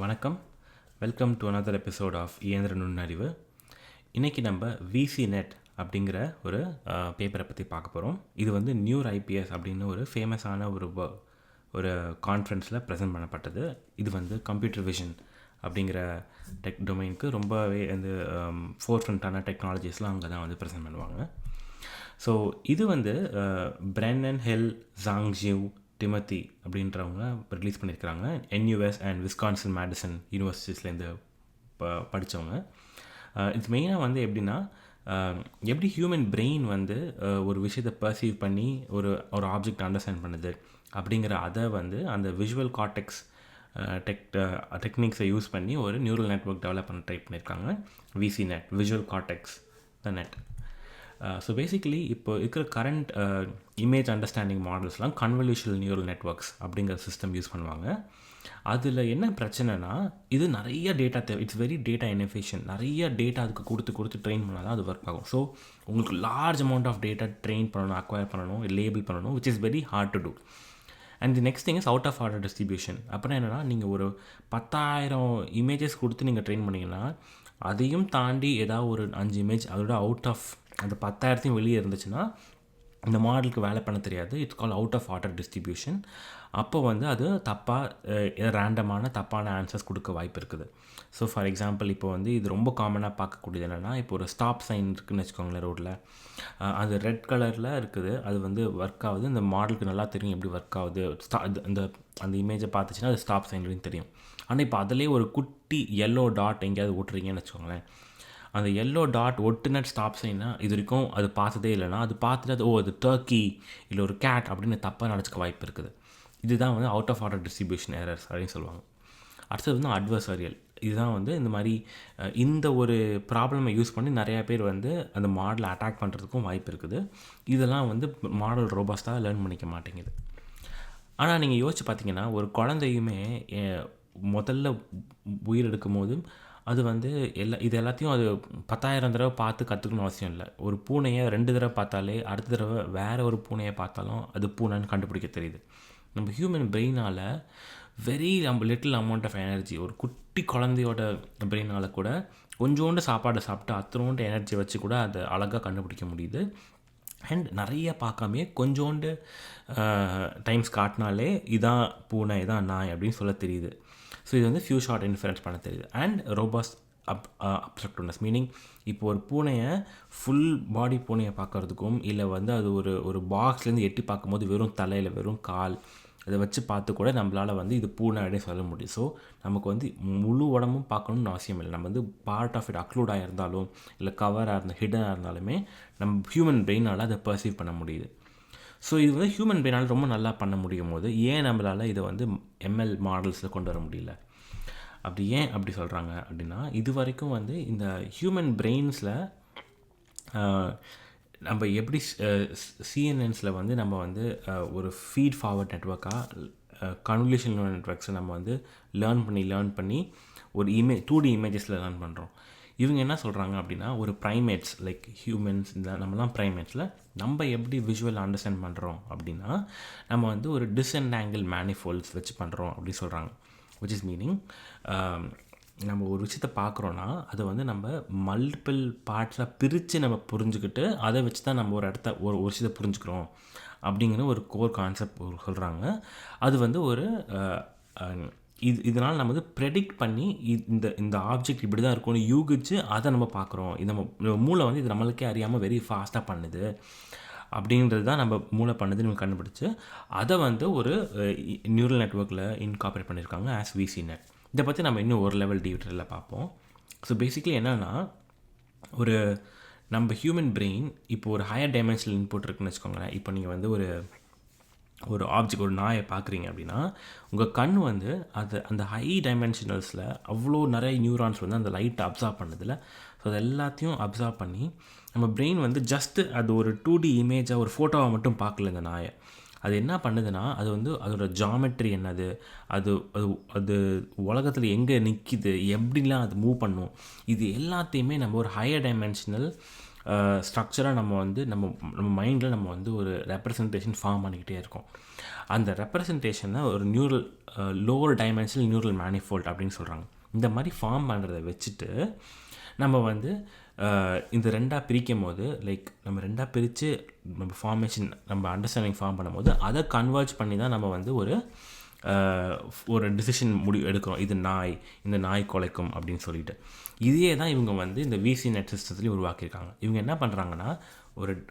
வணக்கம். Welcome to another episode of இயந்திர நுண்ணறிவு. இன்றைக்கி நம்ம VCNet அப்படிங்கிற ஒரு பேப்பரை பற்றி பார்க்க போகிறோம். இது வந்து நியூர் ஐபிஎஸ் அப்படின்னு ஒரு ஃபேமஸான ஒரு கான்ஃபரன்ஸில் ப்ரெசென்ட் பண்ணப்பட்டது. இது வந்து கம்ப்யூட்டர் விஷன் அப்படிங்கிற டெக் டொமைனுக்கு ரொம்பவே வந்து ஃபோர்ஃப்ரண்ட்டான டெக்னாலஜிஸ்லாம் அங்கே தான் வந்து ப்ரெசென்ட் பண்ணுவாங்க. ஸோ இது வந்து பிரென்னன் ஹெல் ஜாங்ஜிவ் டிமத்தி அப்படின்றவங்க ரிலீஸ் பண்ணியிருக்கிறாங்க. NUS அண்ட் விஸ்கான்சன் மேடிசன் யூனிவர்சிட்டிஸ்லேருந்து படித்தவங்க. இது மெயினாக வந்து எப்படின்னா எப்படி ஹியூமன் பிரெயின் வந்து ஒரு விஷயத்தை பர்சீவ் பண்ணி ஒரு ஆப்ஜெக்ட் அண்டர்ஸ்டாண்ட் பண்ணுது அப்படிங்கிற அதை வந்து அந்த விஷுவல் கார்டெக்ஸ் டெக்னிக்ஸை யூஸ் பண்ணி ஒரு நியூரல் நெட்வொர்க் டெவலப் பண்ண ட்ரை பண்ணியிருக்காங்க. VCNet, visual cortex the net. So basically இப்போ இருக்கிற கரண்ட் இமேஜ் அண்டர்ஸ்டாண்டிங் மாடல்ஸ்லாம் கன்வல்யூஷனல் நியூரல் நெட்வொர்க்ஸ் அப்படிங்கிற சிஸ்டம் யூஸ் பண்ணுவாங்க. அதில் என்ன பிரச்சனைனா இது நிறைய டேட்டா தேவை. It's very data inefficient. நிறைய டேட்டா அதுக்கு கொடுத்து ட்ரெயின் பண்ணால் தான் அது ஒர்க் ஆகும். ஸோ உங்களுக்கு large amount of data train பண்ணணும், அக்வயர் பண்ணணும், லேபிள் பண்ணணும், which is very hard to do. And the next thing is out of order distribution. அப்புறம் என்னென்னா நீங்கள் ஒரு 10,000 இமேஜஸ் கொடுத்து நீங்கள் ட்ரெயின் பண்ணிங்கன்னா அதையும் தாண்டி ஏதாவது ஒரு 5 இமேஜ் அதோட அவுட் ஆஃப் அந்த 10,000 வெளியே இருந்துச்சுன்னா இந்த மாடலுக்கு வேலை பண்ண தெரியாது. It's call out of order distribution. அப்போ வந்து அது ரேண்டமான தப்பான ஆன்சர்ஸ் கொடுக்க வாய்ப்பு இருக்குது. ஸோ ஃபார் எக்ஸாம்பிள் இப்போ வந்து இது ரொம்ப காமனாக பார்க்கக்கூடியது என்னென்னா, இப்போ ஒரு ஸ்டாப் சைன் இருக்குதுன்னு வச்சுக்கோங்களேன் ரோட்டில். அது ரெட் கலரில் இருக்குது, அது வந்து ஒர்க் ஆகுது. இந்த மாடலுக்கு நல்லா தெரியும் எப்படி ஒர்க் ஆகுது. அந்த இமேஜை பார்த்துச்சுன்னா அது ஸ்டாப் சைன் தெரியும். ஆனால் இப்போ அதிலே ஒரு குட்டி எல்லோ டாட் எங்கேயாவது ஓட்டுறீங்கன்னு வச்சுக்கோங்களேன். அந்த எல்லோ டாட் ஒட்டுநட் ஸ்டாப் சைன்னா இது வரைக்கும் அது பார்த்ததே இல்லைனா அது பார்த்துட்டு அது டர்க்கி இல்லை ஒரு கேட் அப்படின்னு தப்பாக நினச்சிக்க வாய்ப்பு இருக்குது. இதுதான் வந்து out of order distribution errors அப்படின்னு சொல்லுவாங்க. அடுத்தது வந்து அட்வர்சரியல். இதுதான் வந்து இந்த மாதிரி இந்த ஒரு ப்ராப்ளமை யூஸ் பண்ணி நிறையா பேர் வந்து அந்த மாடலை அட்டாக் பண்ணுறதுக்கும் வாய்ப்பு இருக்குது. இதெல்லாம் வந்து மாடல் ரோபஸ்ட்டாக லேர்ன் பண்ணிக்க மாட்டேங்குது. ஆனால் நீங்கள் யோசிச்சு பார்த்தீங்கன்னா ஒரு குழந்தையுமே முதல்ல உயிரெடுக்கும் போது அது வந்து இது எல்லாத்தையும் அது 10,000 தடவை பார்த்து கற்றுக்கணும் அவசியம் இல்லை. ஒரு பூனையை 2 தடவை பார்த்தாலே அடுத்த தடவை வேறு ஒரு பூனையை பார்த்தாலும் அது பூனைன்னு கண்டுபிடிக்க தெரியுது. நம்ம ஹியூமன் பிரெயினால் very little amount of energy, ஒரு குட்டி குழந்தையோட பிரெயினால் கூட கொஞ்சோண்டு சாப்பாடை சாப்பிட்டு அத்தனோண்டு எனர்ஜி வச்சு கூட அதை அழகாக கண்டுபிடிக்க முடியுது. அண்ட் நிறைய பார்க்காமே கொஞ்சோண்டு டைம்ஸ் காட்டினாலே இதான் பூனை இதான் நாய் அப்படின்னு சொல்ல தெரியுது. ஸோ இது வந்து ஃபியூ ஷார்ட் இன்ஃபரன்ஸ் பண்ண தெரியுது. அண்ட் ரோபஸ்ட் அப்ஸ்ட்ரக்டிவ்னஸ், மீனிங் இப்போ ஒரு பூனையை ஃபுல் பாடி பூனையை பார்க்குறதுக்கும் இல்லை வந்து அது ஒரு பாக்ஸ்லேருந்து எட்டி பார்க்கும்போது வெறும் தலையில் வெறும் கால் அதை வச்சு பார்த்து கூட நம்மளால் வந்து இது பூனை அப்படின்னு சொல்ல முடியும். ஸோ நமக்கு வந்து முழு உடம்பும் பார்க்கணுன்னு அவசியம் இல்லை. நம்ம வந்து பார்ட் ஆஃப் இட் அக்ளூடாக இருந்தாலும் இல்லை கவராக இருந்தால் ஹிடனாக இருந்தாலுமே நம்ம ஹியூமன் பிரெயினால் அதை பர்சீவ் பண்ண முடியுது. ஸோ இது வந்து ஹியூமன் பிரெயினால் ரொம்ப நல்லா பண்ண முடியும் போது ஏன் நம்மளால் இதை வந்து ML மாடல்ஸில் கொண்டு வர முடியல? ஏன் அப்படி சொல்கிறாங்க அப்படின்னா, இது வரைக்கும் வந்து இந்த ஹியூமன் பிரெயின்ஸில் நம்ம எப்படி CNNஸில் வந்து நம்ம வந்து ஒரு ஃபீட் ஃபார்வர்ட் நெட்வொர்க்காக கன்வல்யூஷன் நெட்வொர்க்ஸை நம்ம வந்து லேர்ன் பண்ணி ஒரு 2D இமேஜஸில் லேர்ன் பண்ணுறோம். இவங்க என்ன சொல்கிறாங்க அப்படின்னா, ஒரு ப்ரைமேட்ஸ் லைக் ஹியூமன்ஸ், இந்த நம்மலாம் ப்ரைமேட்ஸில் நம்ம எப்படி விஷுவல் அண்டர்ஸ்டாண்ட் பண்ணுறோம் அப்படின்னா நம்ம வந்து ஒரு டிஸ்என்டாங்கிள் மேனிஃபோல்ட்ஸ் வச்சு பண்ணுறோம் அப்படி சொல்கிறாங்க. விச் இஸ் மீனிங் நம்ம ஒரு விஷயத்தை பார்க்குறோன்னா அதை வந்து நம்ம மல்டிபிள் பார்ட்ஸாக பிரித்து நம்ம புரிஞ்சுக்கிட்டு அதை வச்சு தான் நம்ம ஒரு விஷயத்தை புரிஞ்சுக்கிறோம் அப்படிங்கிற ஒரு கோர் கான்செப்ட் சொல்கிறாங்க. அது வந்து ஒரு இதனால் நம்ம வந்து ப்ரெடிக்ட் பண்ணி இந்த ஆப்ஜெக்ட் இப்படி தான் இருக்கும்னு யூகிச்சு அதை நம்ம பார்க்குறோம். இது நம்ம மூளை வந்து இது நம்மளுக்கே அறியாமல் வெரி ஃபாஸ்ட்டாக பண்ணுது அப்படின்றது தான் நம்ம மூளை பண்ணுதுன்னு நம்ம கண்டுபிடிச்சி அதை வந்து ஒரு நியூரல் நெட்வொர்க்கில் இன்கார்பரேட் பண்ணியிருக்காங்க ஆஸ் VCNet. இதை பற்றி நம்ம இன்னும் ஒரு லெவல் டீட்டெயிலில் பார்ப்போம். ஸோ பேசிக்கலி என்னென்னா, நம்ம ஹியூமன் பிரெயின் இப்போ ஒரு ஹையர் டைமென்ஷனல் இன்புட் இருக்குன்னு வச்சுக்கோங்களேன். இப்போ நீங்கள் வந்து ஒரு ஆப்ஜெக்ட் ஒரு நாயை பார்க்குறீங்க அப்படின்னா உங்கள் கண் வந்து அந்த ஹை டைமென்ஷனல்ஸில் அவ்வளோ நிறைய நியூரான்ஸ் வந்து அந்த லைட்டை அப்சார்ப் பண்ணுதில்ல. ஸோ அது எல்லாத்தையும் அப்சார்ப் பண்ணி நம்ம பிரெயின் வந்து ஜஸ்ட்டு அது ஒரு 2D இமேஜாக ஒரு ஃபோட்டோவை மட்டும் பார்க்கல இந்த நாயை. அது என்ன பண்ணுதுன்னா அது வந்து அதோட ஜாமெட்ரி என்னது, அது அது அது உலகத்தில் எங்கே நிற்கிது, எப்படிலாம் அது மூவ் பண்ணும், இது எல்லாத்தையுமே நம்ம ஒரு ஹையர் டைமென்ஷனல் ஸ்ட்ரக்சராக நம்ம வந்து நம்ம மைண்டில் நம்ம வந்து ஒரு ரெப்ரசன்டேஷன் ஃபார்ம் பண்ணிக்கிட்டே இருக்கோம். அந்த ரெப்ரசன்டேஷன் தான் ஒரு neural lower dimensional neural manifold அப்படின்னு சொல்கிறாங்க. இந்த மாதிரி ஃபார்ம் பண்ணுறதை வச்சுட்டு நம்ம வந்து இந்த ரெண்டாக பிரிக்கும் போது நம்ம ரெண்டாக பிரித்து நம்ம ஃபார்மேஷன் நம்ம அண்டர்ஸ்டாண்டிங் ஃபார்ம் பண்ணும்போது அதை கன்வெர்ஜ் பண்ணி தான் நம்ம வந்து ஒரு டிசிஷன் எடுக்கிறோம். இது இந்த நாய் குலைக்கும் அப்படின்னு சொல்லிட்டு. இதே தான் இவங்க வந்து இந்த VCNet சிஸ்டத்துலேயும் உருவாக்கியிருக்காங்க. இவங்க என்ன பண்ணுறாங்கன்னா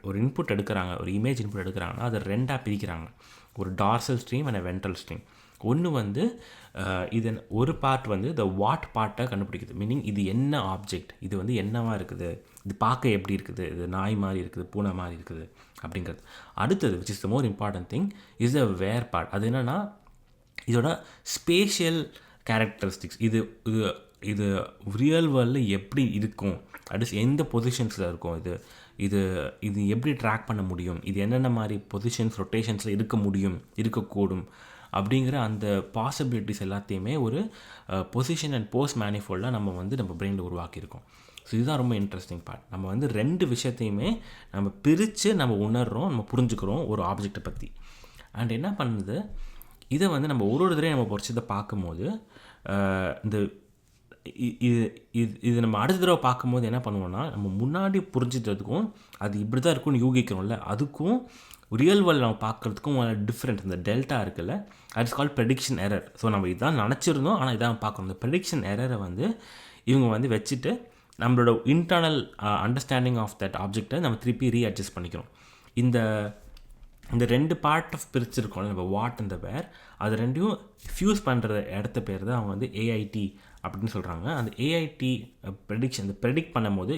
ஒரு இன்புட் எடுக்கிறாங்க, ஒரு இமேஜ் இன்புட் எடுக்கிறாங்கன்னா அதை ரெண்டாக பிரிக்கிறாங்க. ஒரு dorsal stream and ventral stream. ஒன்று வந்து இதன் ஒரு பார்ட் வந்து இந்த வாட் பார்ட்டை கண்டுபிடிக்குது. மீனிங் இது என்ன ஆப்ஜெக்ட், இது வந்து என்னவா இருக்குது, இது பார்க்க எப்படி இருக்குது, இது நாய் மாதிரி இருக்குது, பூனை மாதிரி இருக்குது அப்படிங்கிறது. அடுத்தது which is the more important thing is the where part. அது என்னென்னா இதோட ஸ்பேஷியல் கேரக்டரிஸ்டிக்ஸ். இது ரியல் வேர்ல்டில் எப்படி இருக்கும், எந்த பொசிஷன்ஸில் இருக்கும், இது எப்படி ட்ராக் பண்ண முடியும், இது என்னென்ன மாதிரி பொசிஷன்ஸ் ரொட்டேஷன்ஸில் இருக்கக்கூடும் அப்படிங்கிற அந்த பாசிபிலிட்டிஸ் எல்லாத்தையுமே ஒரு பொசிஷன் அண்ட் போஸ்ட் மேனிஃபோல்டாக நம்ம பிரெயினில் உருவாக்கியிருக்கோம். ஸோ இதுதான் ரொம்ப இன்ட்ரெஸ்டிங் பார்ட். நம்ம வந்து ரெண்டு விஷயத்தையுமே நம்ம பிரித்து நம்ம உணர்கிறோம், நம்ம புரிஞ்சுக்கிறோம் ஒரு ஆப்ஜெக்டை பற்றி. அண்ட் என்ன பண்ணுது, இதை வந்து நம்ம ஒரு தடவை நம்ம பொறிச்சதை பார்க்கும்போது இது நம்ம அடுத்த தடவை பார்க்கும்போது என்ன பண்ணுவோம்னா, நம்ம முன்னாடி புரிஞ்சுக்கிறதுக்கும் அது இப்படி தான் இருக்கும்னு யூகிக்கிறோம்ல, அதுக்கும் ரியல் வேர்ல்டு நம்ம பார்க்குறதுக்கும் டிஃப்ரெண்ட். இந்த டெல்டா இருக்குல்ல, it's called prediction error. So நம்ம இதான் நினச்சிருந்தோம், ஆனால் இதான் பார்க்கணும். இந்த ப்ரெடிக்ஷன் எரரை வந்து இவங்க வந்து வச்சுட்டு நம்மளோட இன்டர்னல் அண்டர்ஸ்டாண்டிங் ஆஃப் தட் ஆப்ஜெக்டை நம்ம திருப்பி ரீஅட்ஜஸ்ட் பண்ணிக்கிறோம். இந்த ரெண்டு பார்ட் ஆஃப் பிரிச்சிருக்கோம் நம்ம வாட் அண்ட் வேர், அது ரெண்டையும் ஃபியூஸ் பண்ணுற இடத்த பேர் தான் அவங்க வந்து AIT அப்படின்னு சொல்கிறாங்க. அந்த AIT ப்ரெடிக்ஷன், இந்த ப்ரெடிக்ட் பண்ணும்போது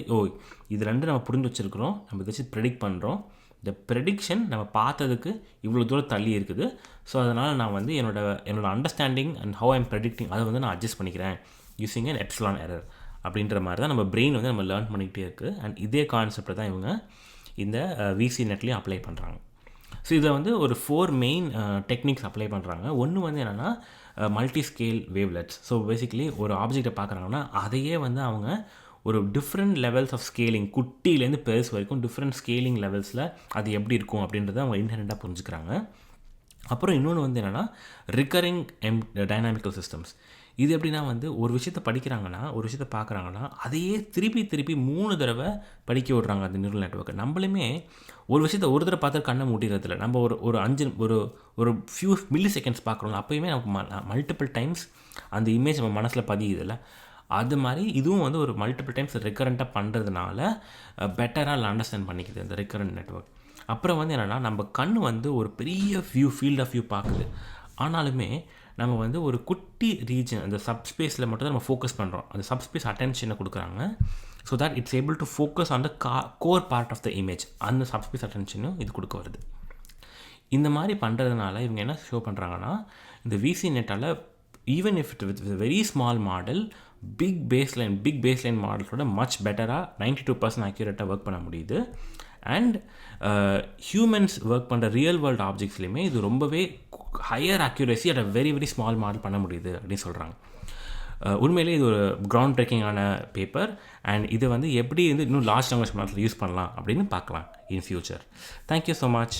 இது ரெண்டு நம்ம புரிஞ்சு வச்சுருக்கிறோம், நம்ம இதை வச்சு ப்ரெடிக்ட் பண்ணுறோம். இந்த ப்ரெடிக்ஷன் நம்ம பார்த்ததுக்கு இவ்வளோ தூரம் தள்ளி இருக்குது. ஸோ அதனால் நான் வந்து என்னோட understanding and how I'm predicting அதை வந்து நான் அட்ஜஸ்ட் பண்ணிக்கிறேன் யூஸிங் அன் எப்சிலான் எரர் அப்படின்ற மாதிரி தான் நம்ம பிரெயின் வந்து நம்ம லேர்ன் பண்ணிக்கிட்டே இருக்குது. அண்ட் இதே கான்செப்டை தான் இவங்க இந்த VCNetலேயும் அப்ளை பண்ணுறாங்க. ஸோ இதை வந்து ஒரு 4 மெயின் டெக்னிக்ஸ் அப்ளை பண்ணுறாங்க. ஒன்று வந்து என்னென்னா மல்டி ஸ்கேல் வேவ்லெட்ஸ். ஸோ பேசிக்கலி ஒரு ஆப்ஜெக்டை பார்க்குறாங்கன்னா அதையே வந்து அவங்க ஒரு டிஃப்ரெண்ட் லெவல்ஸ் ஆஃப் ஸ்கேலிங், குட்டியிலேருந்து பெருசு வரைக்கும் டிஃப்ரெண்ட் ஸ்கேலிங் லெவல்ஸில் அது எப்படி இருக்கும் அப்படின்றத அவங்க இன்ஹெரண்டாக புரிஞ்சுக்கிறாங்க. அப்புறம் இன்னொன்று வந்து என்னென்னா ரிகரிங் டைனாமிக்கல் சிஸ்டம்ஸ். இது எப்படின்னா வந்து ஒரு விஷயத்தை படிக்கிறாங்கன்னா, ஒரு விஷயத்தை பார்க்குறாங்கன்னா அதையே திருப்பி 3 தடவை படிக்க விடுறாங்க அந்த நியூரல் நெட்வொர்க்கை. நம்மளுமே ஒரு விஷயத்தை ஒரு தடவை பார்த்து கண்ணை மூட்டிறதில்ல. நம்ம ஒரு ஃபியூ மில்லி செகண்ட்ஸ் பார்க்குறோம், அப்போயுமே நமக்கு மல்டிபிள் டைம்ஸ் அந்த இமேஜ் நம்ம மனசில் பதியுதில்ல. அது மாதிரி இதுவும் வந்து ஒரு மல்டிபிள் டைம்ஸ் ரெக்கரண்ட்டாக பண்ணுறதுனால பெட்டராக அண்டர்ஸ்டாண்ட் பண்ணிக்குது அந்த ரெக்கரண்ட் நெட்வொர்க். அப்புறம் வந்து என்னென்னா நம்ம கண் வந்து ஒரு பெரிய ஃபீல்ட் ஆஃப் வியூ பார்க்குது. ஆனாலுமே நம்ம வந்து ஒரு குட்டி ரீஜன், அந்த சப்ஸ்பேஸில் மட்டும் தான் நம்ம ஃபோக்கஸ் பண்ணுறோம். அந்த சப்ஸ்பேஸ் அட்டென்ஷனை கொடுக்குறாங்க. So that it's able to focus on the core part of the image. அந்த சப்ஸ்பேஸ் அட்டென்ஷனும் இது கொடுக்க வருது. இந்த மாதிரி பண்ணுறதுனால இவங்க என்ன ஷோ பண்ணுறாங்கன்னா, இந்த VCNetஆல் even if it with very small model big baseline மாடல்ஸோட மச் பெட்டராக 92% அக்யூரேட்டாக ஒர்க் பண்ண முடியுது. அண்ட் ஹியூமன்ஸ் ஒர்க் பண்ணுற ரியல் வேர்ல்டு ஆப்ஜெக்ட்ஸ்லையுமே இது ரொம்பவே higher accuracy at very small model பண்ண முடியுது அப்படின்னு சொல்கிறாங்க. உண்மையிலே இது ஒரு கிரவுண்ட் பிரேக்கிங்கான பேப்பர். அண்ட் இதை வந்து எப்படி வந்து இன்னும் லார்ஜ் லாங்குவேஜ் மாடலில் யூஸ் பண்ணலாம் அப்படின்னு பார்க்கலாம் in future. Thank you so much.